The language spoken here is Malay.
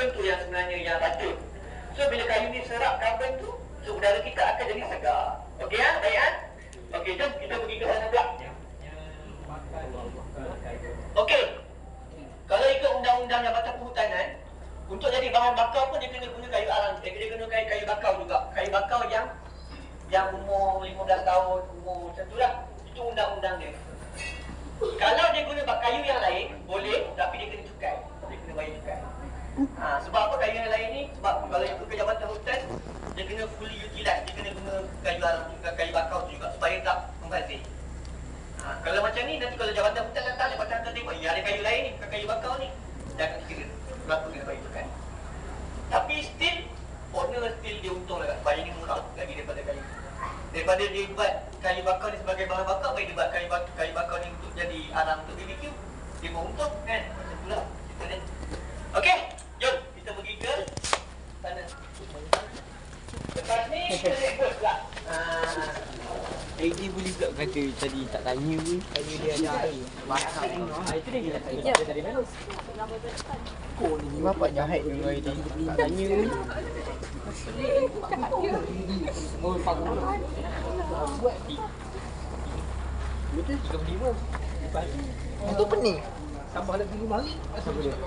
karbon tu yang sebenarnya yang racun. So bila kayu ni serap karbon tu, so udara kita akan jadi segar. Okey ya, baik ya. Okey, jom kita pergi ke sana pula. Okey. Kalau ikut undang-undang Jabatan Perhutanan, untuk jadi bahan bakar pun dia kena guna kayu arang. Dia kena guna kayu bakar juga. Kayu bakar yang umur 15 tahun, umur macam tu lah. Itu undang-undang dia. Kalau dia guna kayu yang lain, boleh, tapi dia kena cukai. Dia kena bayar cukai. Sebab apa kayu yang lain ni? Sebab kalau ikut ke Jabatan Hutan, dia kena fully utilize. Dia kena guna kayu arang juga, kayu bakar juga supaya tak membazir. Kalau macam ni, nanti kalau Jabatan Hutan datang, Jabatan Hutan tengok, ya ada kayu lain ni, bukan kayu bakar ni. Dia akan dikira. Berapa kena bayar cukai. Tapi still, owner still dia untung lah. Bayar ni murah lagi daripada kayu. Daripada dia buat kayu bakar ni sebagai bahan bakar, baik dia buat kayu bakar ni untuk jadi arang untuk BBQ. Dia mau untung kan? Macam tu lah cerita ni. Okey, jom kita pergi ke sana. Lepas ni kita naik bus pula. Dia boleh pula kata tadi tak tanya pun. Tanya dia ada air. Itu dia kata dari mana? Kau ni bapak jahat dengan air dia. Tak tanya pun. Oh, panggung. Buat di. Betul 35. Lepas tu. Itu pening. Tambah lagi 5 hari. Asal boleh.